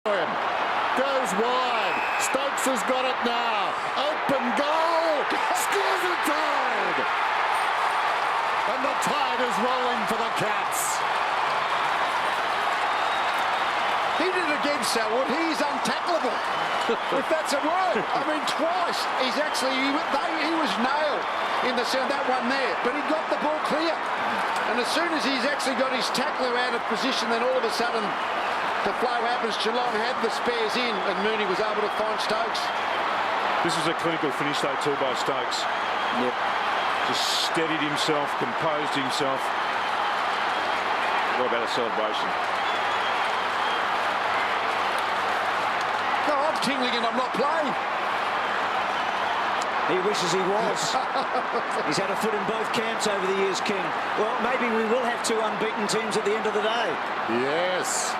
Goes wide. Stokes has got it now. Open goal. Scores a tide. And the tide is rolling for the Cats. He did it again, Selwood. He's untackleable. If that's a word. I mean, twice. He's actually, he was nailed in the sound, that one there. But he got the ball clear. And as soon as he's actually got his tackler out of position, then all of a sudden the flow happens. Geelong had the spares in and Mooney was able to find Stokes. This was a clinical finish though too by Stokes. Yep. Just steadied himself, composed himself. What about a celebration? No, I'm tingling and I'm not playing. He wishes he was. He's had a foot in both camps over the years, King. Well, maybe we will have two unbeaten teams at the end of the day. Yes.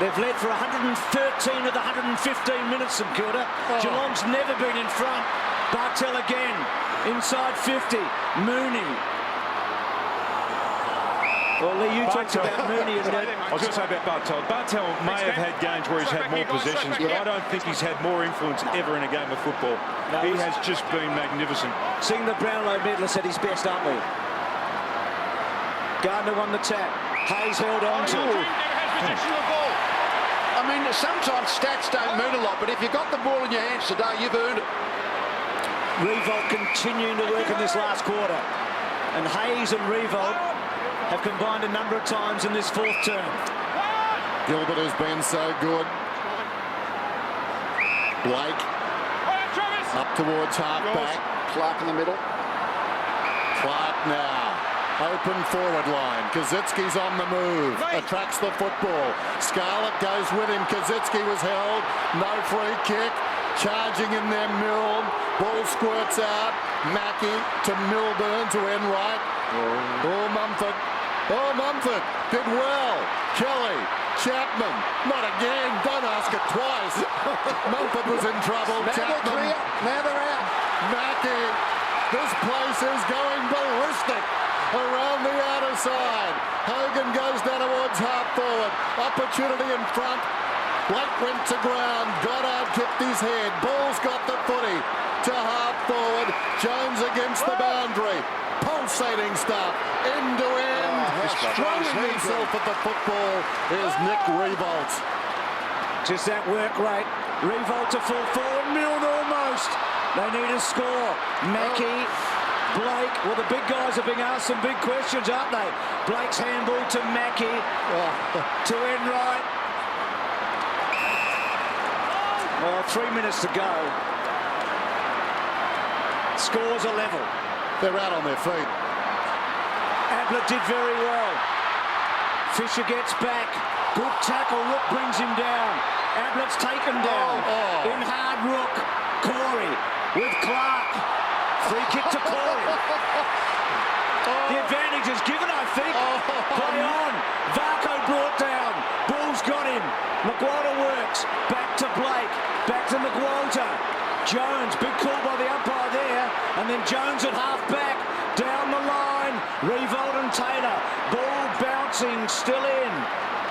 They've led for 113 of the 115 minutes, St Kilda. Geelong's never been in front. Bartel again, inside 50. Mooney. Well, Lee, you talked about Mooney. I was going to say about Bartel. Bartel may have had games where he's had more possessions, but I don't think he's had more influence ever in a game of football. No, he has just been magnificent. Seeing the Brownlow medalist at his best, aren't we? Gardner won the tap. Hayes held on to it. I mean, sometimes stats don't mean a lot, but if you've got the ball in your hands today, you've earned it. Riewoldt continuing to work in this last quarter. And Hayes and Riewoldt have combined a number of times in this fourth term. Gilbert has been so good. Blake up towards half-back. Clark in the middle. Clark now. Open forward line. Kazitsky's on the move. Attracts the football. Scarlett goes with him. Kazitsky was held. No free kick. Charging in there, Milne. Ball squirts out. Mackie to Milburn to Enright. Oh, Mumford. Oh, Mumford did well. Kelly, Chapman, not again. Don't ask it twice. Mumford was in trouble. Now Chapman. they're clear. Now they're out. Mackie. This place is going ballistic around the outer side. Hogan goes down towards half forward. Opportunity in front. Blake went to ground. Goddard kicked his head. Ball's got the footy to half forward. Jones against the boundary. Pulsating stuff. End to end. Throwing himself at the football is Nick Riewoldt. Just that work rate. Riewoldt to full forward. Milne almost. They need a score. Mackie, Blake. Well, the big guys are being asked some big questions, aren't they? Blake's handball to Mackie. To Enright. Well, 3 minutes to go. Scores are level. They're out on their feet. Ablett did very well. Fisher gets back. Good tackle. Rook brings him down. Ablett's taken down. In hard Rook. Corey with Clark. Free kick to Corey. The advantage is given, I think. Play on. Varco brought down. Bull's got him. McWalter works. Back to Blake. Back to McWalter. Jones, big call by the umpire there. And then Jones at half back. Down the line. Riewoldt and Taylor. Ball bouncing, still in.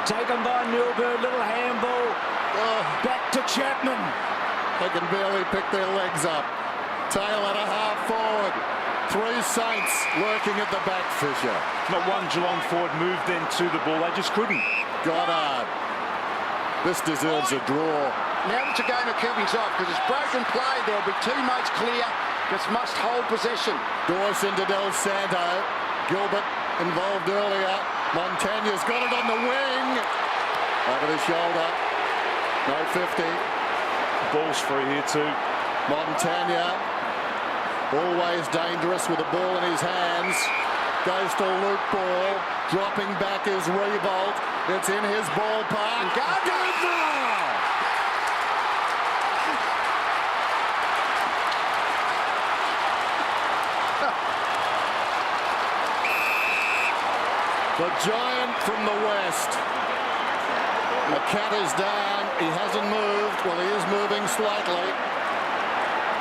Taken by Milburn. Little handball. Back to Chapman. They can barely pick their legs up. Taylor to half forward. Three Saints working at the back, Fisher. Not one Geelong forward moved then to the ball. They just couldn't. Goddard. This deserves a draw. Now it's a game of keeping off because it's broken play. There'll be teammates clear. Just must hold possession. Dawson to Del Santo. Gilbert involved earlier. Montagna's got it on the wing. Over the shoulder. No 50. Ball's free here too. Montagna. Always dangerous with the ball in his hands. Goes to Luke Ball. Dropping back is Riewoldt. It's in his ballpark. Gardner! The giant from the west. The cat is down. He hasn't moved. Well, he is moving slightly.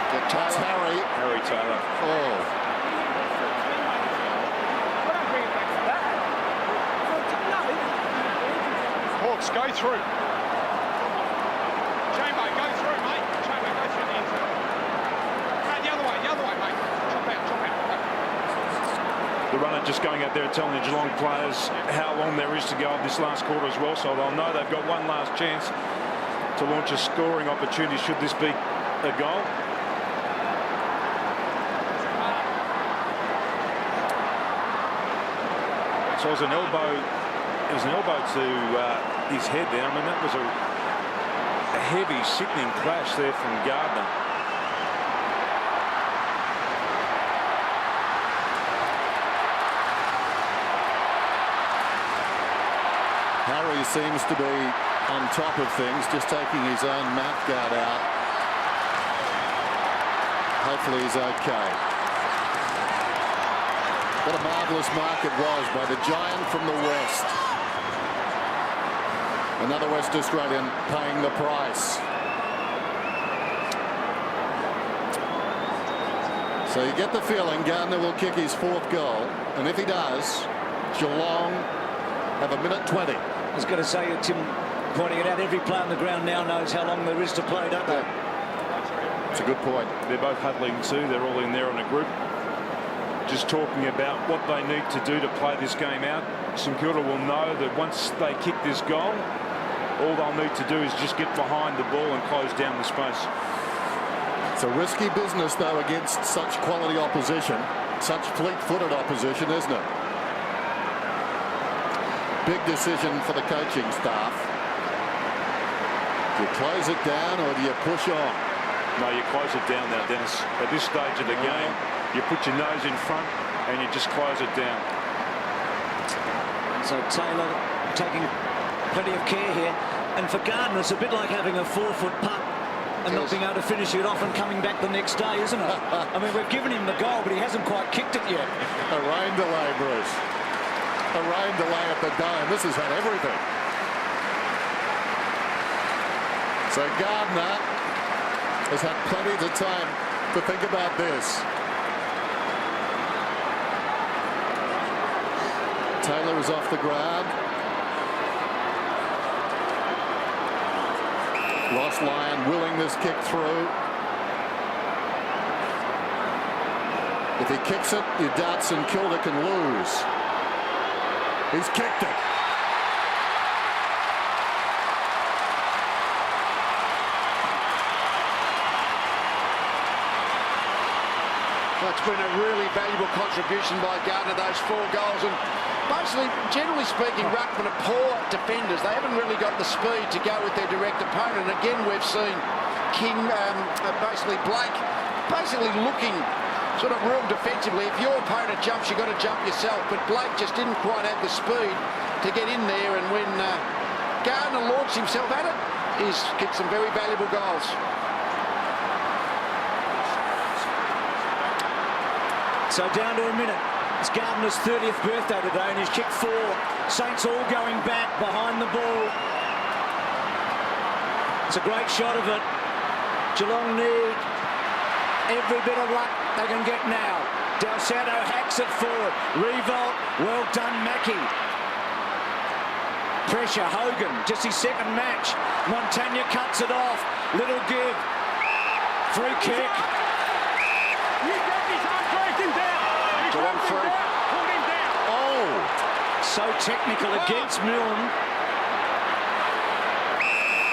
That's Harry. Harry Taylor. Oh. box, go through. Chamber, go through, mate. Chamber, go through the end zone. The other way, mate. Chop out. The runner just going out there and telling the Geelong players how long there is to go of this last quarter as well, so they'll know they've got one last chance to launch a scoring opportunity should this be a goal. So it was an elbow to his head there. I mean, that was a heavy, sickening crash there from Gardner. Harry seems to be on top of things, just taking his own mouth guard out. Hopefully he's okay. What a marvellous mark it was by the giant from the west. Another West Australian paying the price. So you get the feeling Gardner will kick his 4th goal, and if he does, Geelong have a minute 20. I was going to say, Tim, pointing it out, every player on the ground now knows how long there is to play, don't they? It's a good point. They're both huddling too. They're all in there on a group, just talking about what they need to do to play this game out. St Kilda will know that once they kick this goal, all they'll need to do is just get behind the ball and close down the space. It's a risky business, though, against such quality opposition, such fleet-footed opposition, isn't it? Big decision for the coaching staff. Do you close it down or do you push on? No, you close it down now, Dennis. At this stage of the game, you put your nose in front and you just close it down. So Taylor taking plenty of care here. And for Gardner, it's a bit like having a 4-foot putt and not being able to finish it off and coming back the next day, isn't it? I mean, we've given him the goal, but he hasn't quite kicked it yet. A rain delay, Bruce. A rain delay at the Dome. This has had everything. So Gardner has had plenty of time to think about this. Taylor is off the ground. Ross Lyon willing this kick through. If he kicks it, you doubt St Kilda can lose. He's kicked it. That's been a really valuable contribution by Gardner, those 4 goals. And basically, generally speaking, ruckmen are poor defenders. They haven't really got the speed to go with their direct opponent. And again, we've seen King, Blake, looking sort of real defensively. If your opponent jumps, you've got to jump yourself. But Blake just didn't quite have the speed to get in there. And when Gardner launched himself at it, he's kicked some very valuable goals. So down to a minute. It's Gardner's 30th birthday today and he's kicked 4. Saints all going back behind the ball. It's a great shot of it. Geelong need every bit of luck they can get now. Del Santo hacks it forward. Revolt, well done, Mackie. Pressure, Hogan, just his 2nd match. Montagna cuts it off. Little give. Free kick. Geelong through. Oh! So technical against Milne.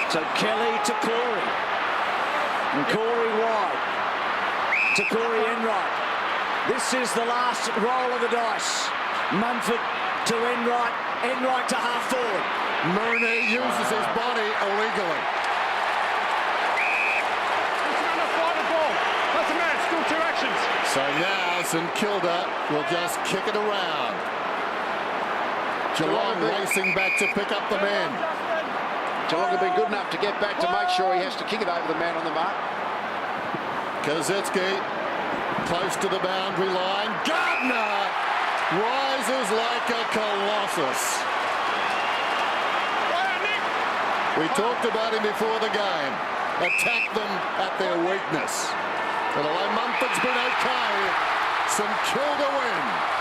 So Kelly to Corey. And Corey wide. To Corey Enright. This is the last roll of the dice. Mumford to Enright. Enright to half forward. Mooney uses his body illegally. That's a man, still 2 actions. So now St Kilda will just kick it around. Geelong racing back to pick up the men. Geelong have been good enough to get back to make sure he has to kick it over the man on the mark. Kazitsky close to the boundary line. Gardner rises like a colossus. We talked about him before the game. Attack them at their weakness. But although Mumford's been okay, St Kilda win.